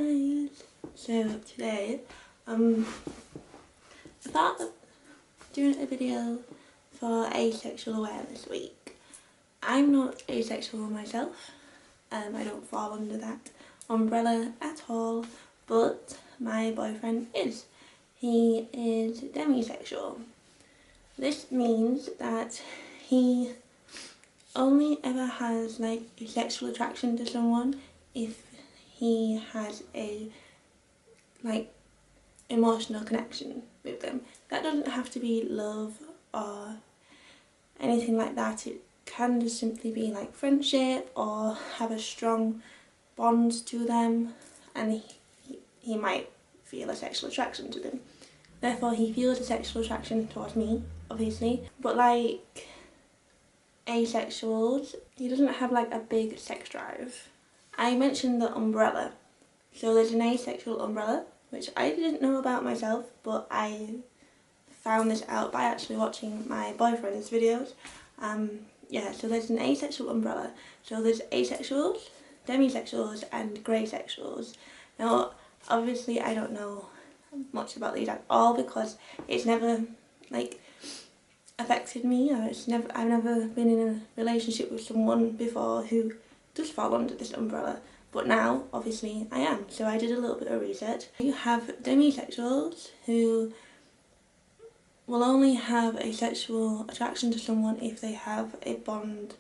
guys, so today I thought of doing a video for Asexual Awareness Week. I'm not asexual myself, I don't fall under that umbrella at all, but my boyfriend is. He is demisexual. This means that he only ever has like a sexual attraction to someone if he has a like emotional connection with them. That doesn't have to be love or anything like that. It can just simply be like friendship or have a strong bond to them, and he might feel a sexual attraction to them. Therefore he feels a sexual attraction towards me, obviously, but like asexuals, he doesn't have like a big sex drive. I mentioned the umbrella. So there's an asexual umbrella, which I didn't know about myself, but I found this out by actually watching my boyfriend's videos. Yeah, so there's an asexual umbrella. So there's asexuals, demisexuals and grey sexuals. Now obviously I don't know much about these at all because it's never like affected me, or I've never been in a relationship with someone before who does fall under this umbrella, but now obviously I am, so I did a little bit of research. You have demisexuals who will only have a sexual attraction to someone if they have a bond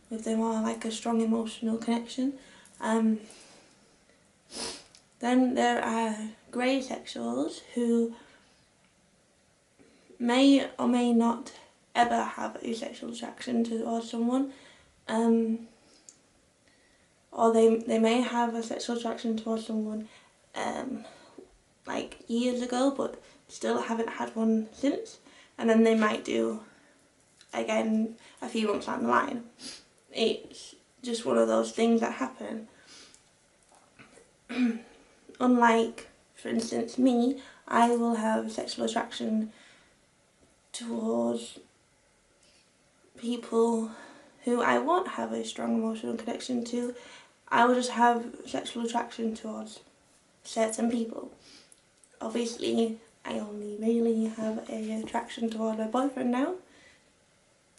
with them or like a strong emotional connection. Then there are grey sexuals who may or may not ever have a sexual attraction towards someone, or they may have a sexual attraction towards someone like years ago but still haven't had one since, and then they might do again a few months down the line. It's just one of those things that happen. Unlike, for instance, me, I will have sexual attraction towards people who I won't have a strong emotional connection to. I will just have sexual attraction towards certain people. Obviously, I only really have an attraction toward my boyfriend now,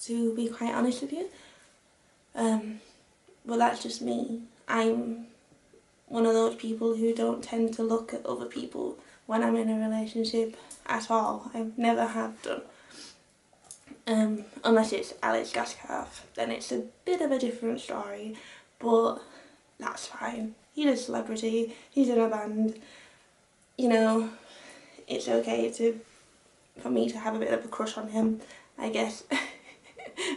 to be quite honest with you. But that's just me. I'm one of those people who don't tend to look at other people when I'm in a relationship at all. I never have done. Unless it's HUGSSS, then it's a bit of a different story, but that's fine. He's a celebrity, he's in a band, you know, it's okay for me to have a bit of a crush on him, I guess.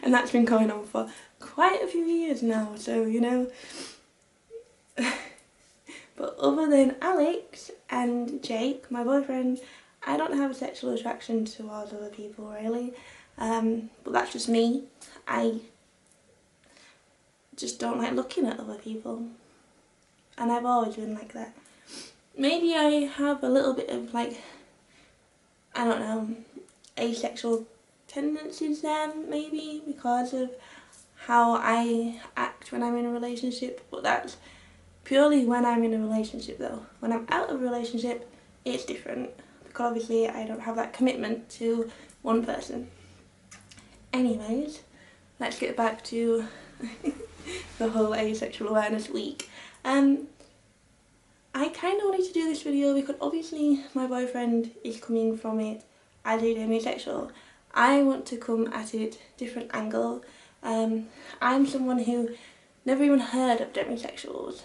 And that's been going on for quite a few years now, so you know. But other than Alex and Jake, my boyfriend, I don't have a sexual attraction towards other people really. But that's just me. I just don't like looking at other people, and I've always been like that. Maybe I have a little bit of like, I don't know, asexual tendencies then, maybe because of how I act when I'm in a relationship, but that's purely when I'm in a relationship though. When I'm out of a relationship, it's different, because obviously I don't have that commitment to one person. Anyways, let's get back to the whole Asexual Awareness Week. I kind of wanted to do this video because obviously my boyfriend is coming from it as a demisexual. I want to come at it different angle. I'm someone who never even heard of demisexuals.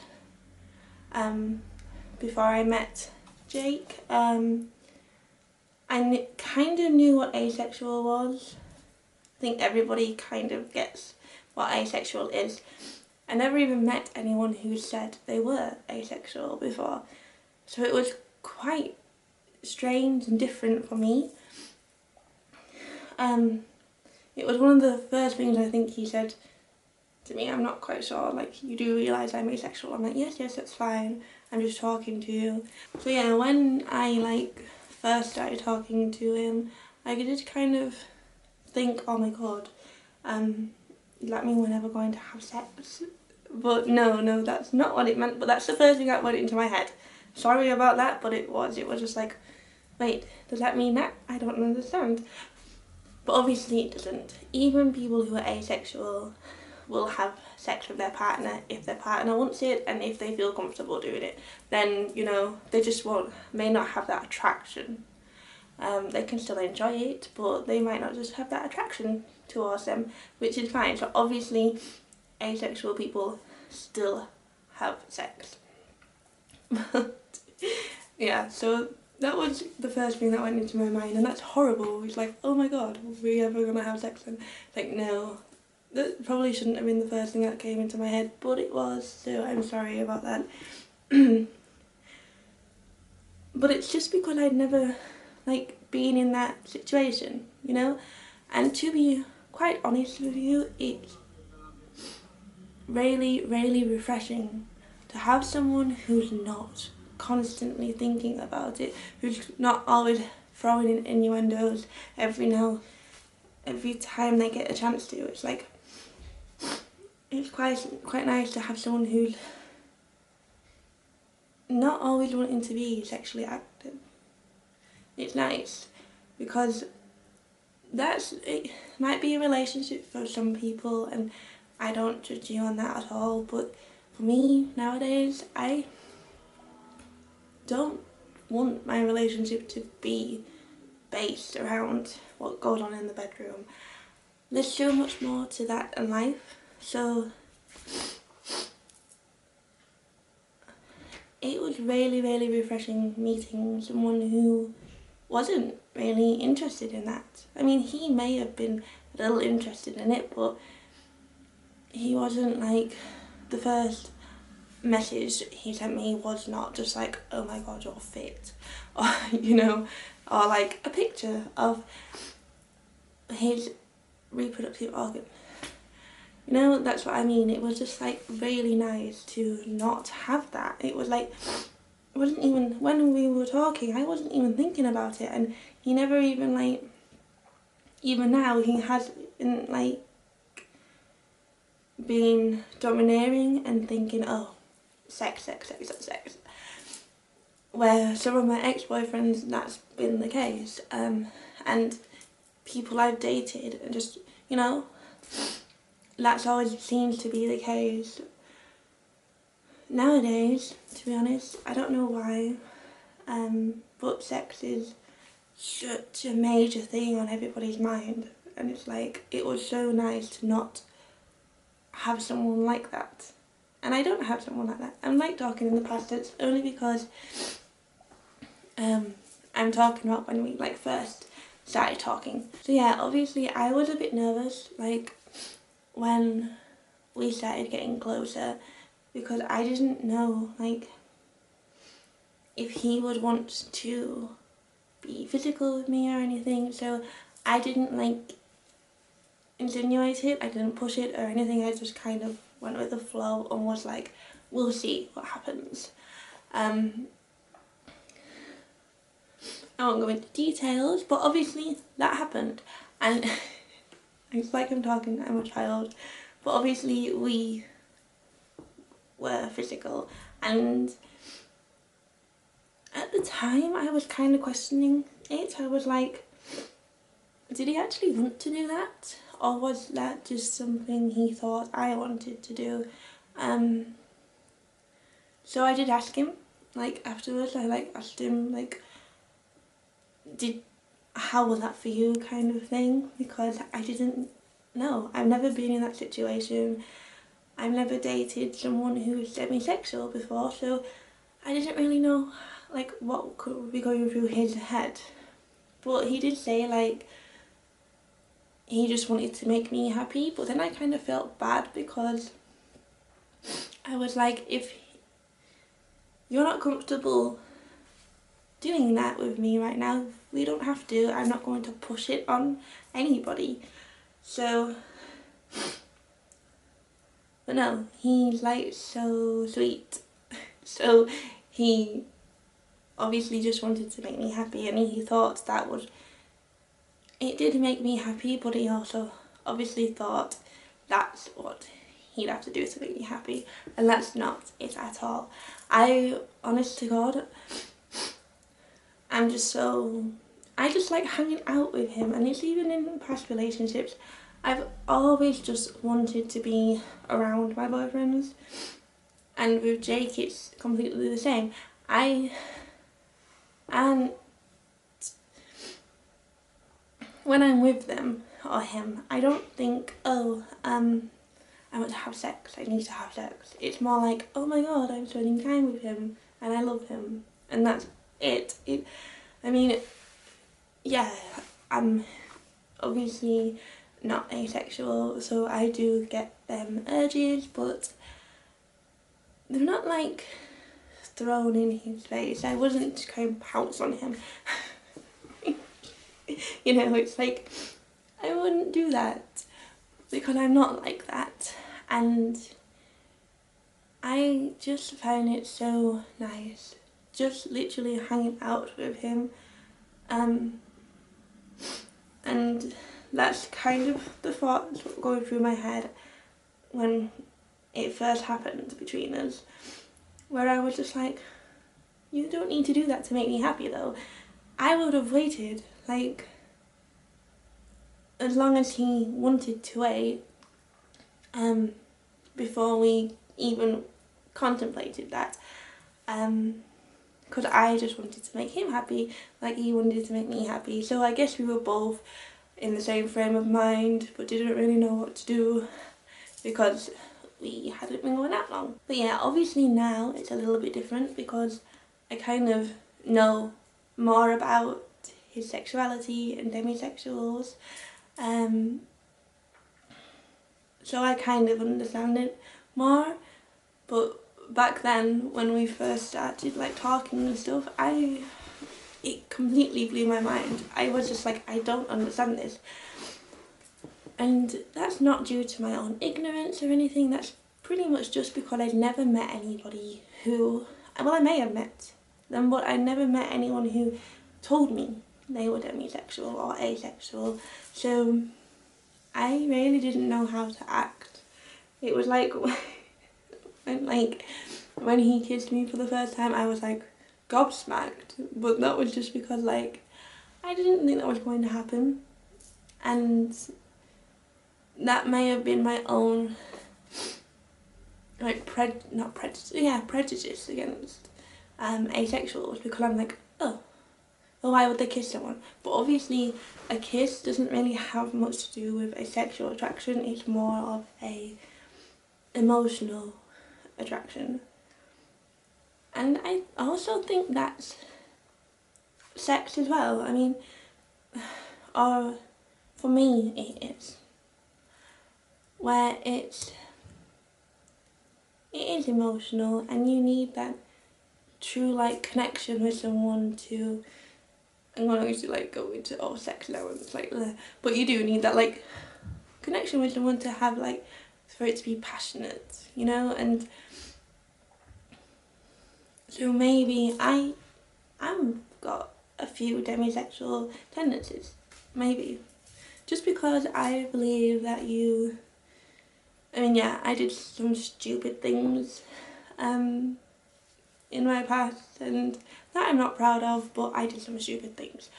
Before I met Jake, I kind of knew what asexual was. I think everybody kind of gets what asexual is. I never even met anyone who said they were asexual before, so it was quite strange and different for me. It was one of the first things I think he said to me. I'm not quite sure, like, you do realise I'm asexual? I'm like, yes, that's fine, I'm just talking to you. So yeah, when I like first started talking to him, I did kind of think, oh my god, does that mean we're never going to have sex? But no, that's not what it meant, but that's the first thing that went into my head. sorry about that, but it was just like, wait, does that mean that? I don't understand. But obviously it doesn't. Even people who are asexual will have sex with their partner if their partner wants it and if they feel comfortable doing it. Then, you know, they just may not have that attraction. They can still enjoy it, but they might not just have that attraction towards them, which is fine. So obviously asexual people still have sex. Yeah, so that was the first thing that went into my mind, and that's horrible. It's like, oh my god, are we ever gonna have sex then? Like, no. That probably shouldn't have been the first thing that came into my head, but it was, so I'm sorry about that. But it's just because I'd never, like, been in that situation, you know? And to be quite honest with you, it's really, really refreshing to have someone who's not constantly thinking about it, who's not always throwing in innuendos every time they get a chance to. It's like, it's quite nice to have someone who's not always wanting to be sexually active. It's nice because it might be a relationship for some people, and I don't judge you on that at all, but for me nowadays, I don't want my relationship to be based around what goes on in the bedroom. There's so much more to that in life, so it was really, really refreshing meeting someone who wasn't really interested in that. I mean, he may have been a little interested in it, but he wasn't like, the first message he sent me was not just like, oh my god, you're fit, or you know, or like a picture of his reproductive organ. You know, that's what I mean. It was just like really nice to not have that. It was like, it wasn't even, when we were talking, I wasn't even thinking about it, and he never even like, even now he has been like being domineering and thinking, oh, sex. Where some of my ex-boyfriends, that's been the case, and people I've dated, and just, you know, that's always seems to be the case. Nowadays, to be honest, I don't know why, but sex is such a major thing on everybody's mind, and it's like, it was so nice to not have someone like that. And I don't have someone like that. I'm like talking in the past tense only because I'm talking about when we like first started talking. So yeah, obviously I was a bit nervous like when we started getting closer, because I didn't know like if he would want to be physical with me or anything, so I didn't like insinuate it, I didn't push it or anything. I just kind of went with the flow and was like, we'll see what happens. I won't go into details, but obviously that happened, and it's like I'm a child, but obviously we were physical, and at the time I was kind of questioning it. I was like, did he actually want to do that? Or was that just something he thought I wanted to do? So I did ask him, like afterwards, I like asked him like, how was that for you, kind of thing, because I didn't know. I've never been in that situation. I've never dated someone who was demisexual before, so I didn't really know like what could be going through his head. But he did say like he just wanted to make me happy, but then I kind of felt bad because I was like, if you're not comfortable doing that with me right now, we don't have to. I'm not going to push it on anybody. So, but no, he's like so sweet. So he obviously just wanted to make me happy, and he thought that would, it did make me happy, but he also obviously thought that's what he'd have to do to make me happy, and that's not it at all. I, honest to God, I just like hanging out with him, and it's even in past relationships. I've always just wanted to be around my boyfriends, and with Jake it's completely the same. And when I'm with them or him, I don't think, oh, I want to have sex, I need to have sex. It's more like, oh my god, I'm spending time with him and I love him, and that's it. I mean, yeah, I'm obviously not asexual, so I do get them urges, but they're not like thrown in his face. I wouldn't kind of pounce on him. You know, it's like, I wouldn't do that because I'm not like that, and I just find it so nice just literally hanging out with him, and that's kind of the thoughts going through my head when it first happened between us, where I was just like, you don't need to do that to make me happy though. I would have waited, like, as long as he wanted to wait, before we even contemplated that, because I just wanted to make him happy, like he wanted to make me happy. So I guess we were both in the same frame of mind, but didn't really know what to do because we hadn't been going that long. But yeah, obviously now it's a little bit different because I kind of know more about his sexuality and demisexuals, so I kind of understand it more. But back then, when we first started like talking and stuff, it completely blew my mind. I was just like, I don't understand this. And that's not due to my own ignorance or anything, that's pretty much just because I'd never met anybody who, well, I may have met them, but I never met anyone who told me they were demisexual or asexual. So I really didn't know how to act. It was like, when he kissed me for the first time, I was like gobsmacked, but that was just because like I didn't think that was going to happen, and that may have been my own like prejudice against asexuals, because I'm like, oh, why would they kiss someone? But obviously a kiss doesn't really have much to do with a sexual attraction, it's more of a emotional attraction. And I also think that's sex as well. I mean, or for me it is, where it is emotional, and you need that true like connection with someone to, I'm going to like go into all sex now and it's like bleh. But you do need that like connection with someone to have like, for it to be passionate, you know. And so maybe I've got a few demisexual tendencies, maybe, just because I believe that I mean, yeah, I did some stupid things in my past, and that I'm not proud of, but I did some stupid things.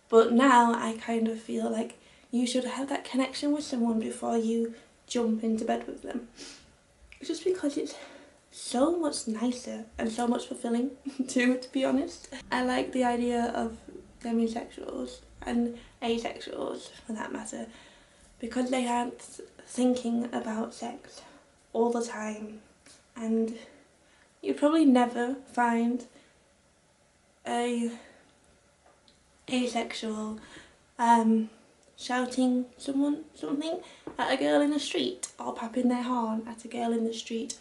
But now I kind of feel like you should have that connection with someone before you jump into bed with them, just because it's so much nicer and so much fulfilling too, to be honest. I like the idea of demisexuals and asexuals for that matter, because they aren't thinking about sex all the time, and you'd probably never find a asexual shouting something at a girl in the street, or popping their horn at a girl in the street.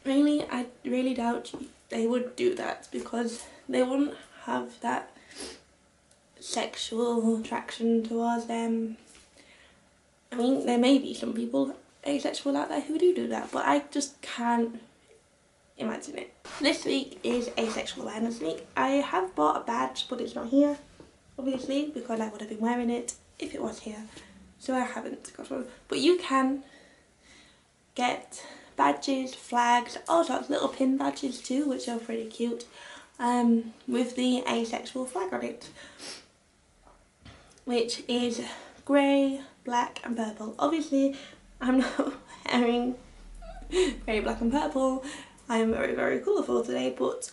Really, I really doubt they would do that, because they wouldn't have that sexual attraction towards them. I mean, there may be some people asexual out there who do that, but I just can't imagine it. This week is Asexual Awareness Week. I have bought a badge, but it's not here, obviously, because I would have been wearing it if it was here. So I haven't got one. But you can get badges, flags, all sorts of little pin badges too, which are pretty cute, with the asexual flag on it, which is grey, black and purple. Obviously I'm not wearing grey, black and purple. I am very, very colourful today, but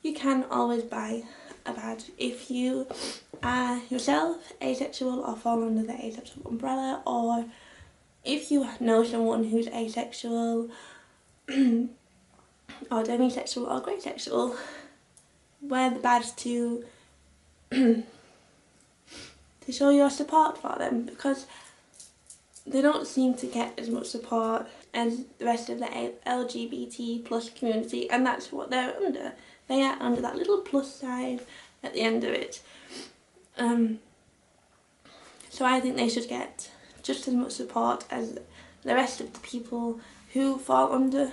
you can always buy a badge if you are yourself asexual or fall under the asexual umbrella, or if you know someone who's asexual or demisexual or grey sexual, wear the badge to show your support for them, because they don't seem to get as much support as the rest of the LGBT plus community, and that's what they're under. They are under that little plus sign at the end of it. So I think they should get just as much support as the rest of the people who fall under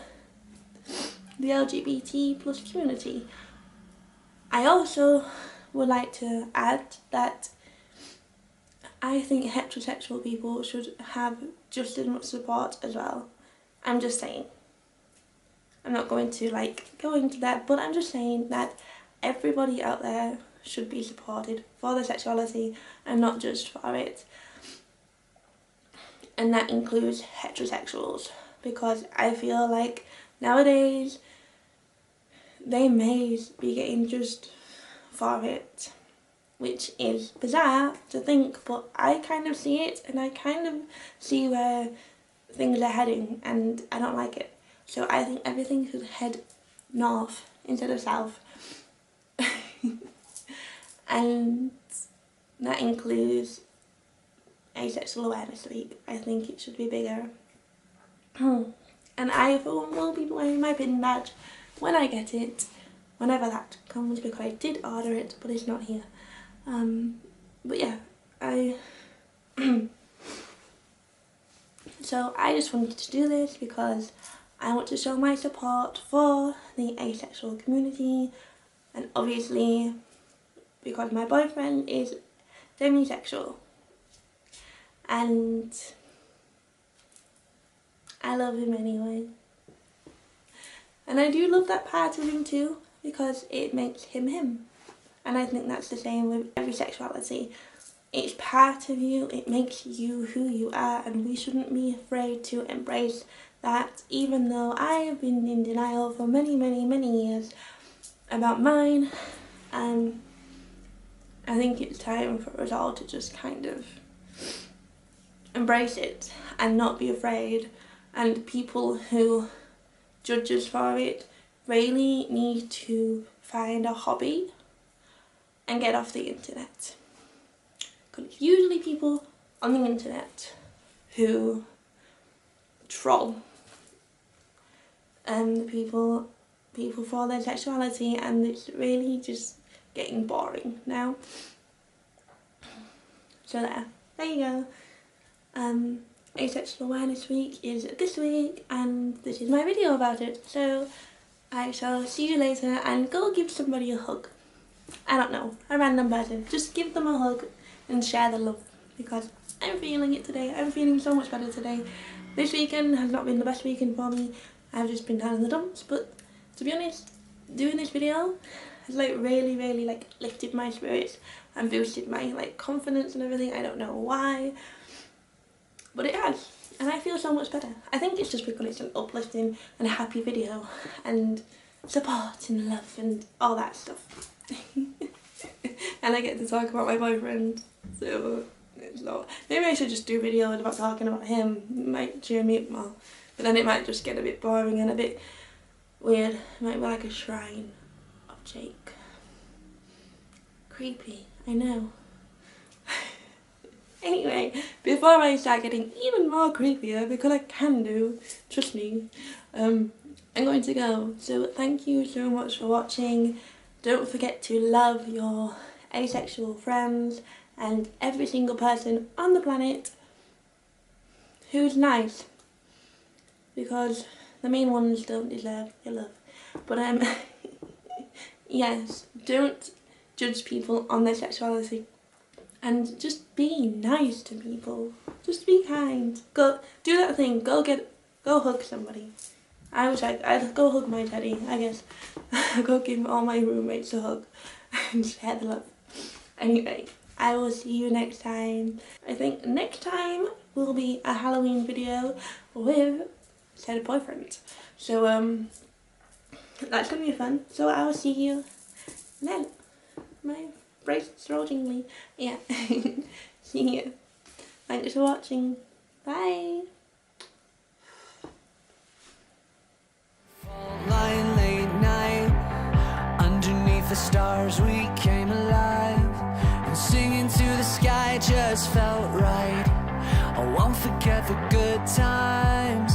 the LGBT plus community. I also would like to add that I think heterosexual people should have just as much support as well. I'm just saying. I'm not going to go into that, but I'm just saying that everybody out there should be supported for their sexuality and not just for it. And that includes heterosexuals, because I feel like nowadays they may be getting just for it, which is bizarre to think, but I kind of see it and I kind of see where things are heading, and I don't like it. So I think everything should head north instead of south. And that includes Asexual Awareness Week. I think it should be bigger. And I, for one, will be wearing my pin badge when I get it, whenever that comes, because I did order it, but it's not here. But yeah, so I just wanted to do this because I want to show my support for the asexual community, and obviously because my boyfriend is demisexual and I love him anyway. And I do love that part of him too, because it makes him him. And I think that's the same with every sexuality. It's part of you, it makes you who you are, and we shouldn't be afraid to embrace that, even though I have been in denial for many, many, many years about mine. I think it's time for us all to just kind of embrace it and not be afraid, and people who judge us for it really need to find a hobby and get off the internet, because it's usually people on the internet who troll people for their sexuality, and it's really just getting boring now. So there you go. Asexual Awareness Week is this week, and this is my video about it. So I shall see you later, and go give somebody a hug. I don't know, a random person. Just give them a hug and share the love, because I'm feeling it today. I'm feeling so much better today. This weekend has not been the best weekend for me. I've just been down in the dumps, but to be honest, doing this video has really, really lifted my spirits and boosted my confidence and everything. I don't know why, but it has, and I feel so much better. I think it's just because it's an uplifting and happy video, and support and love and all that stuff. And I get to talk about my boyfriend, so it's not. Maybe I should just do videos about talking about him. It might cheer me up more, but then it might just get a bit boring and a bit weird. It might be like a shrine of Jake. Creepy, I know. Anyway, before I start getting even more creepier, because I can do, trust me, I'm going to go. So thank you so much for watching. Don't forget to love your asexual friends and every single person on the planet who's nice, because the mean ones don't deserve your love. But yes, don't judge people on their sexuality, and just be nice to people. Just be kind. Go do that thing. Go get Go hug somebody. I was like, I'd go hug my teddy, I guess. I'd go give all my roommates a hug and share the love. Anyway, I will see you next time. I think next time will be a Halloween video with said boyfriend. So that's gonna be fun. So I will see you then. My bracelets are all jingly. Yeah. See you. Thanks for watching. Bye. Lying late night, underneath the stars we came alive, and singing to the sky just felt right. I won't forget the good times.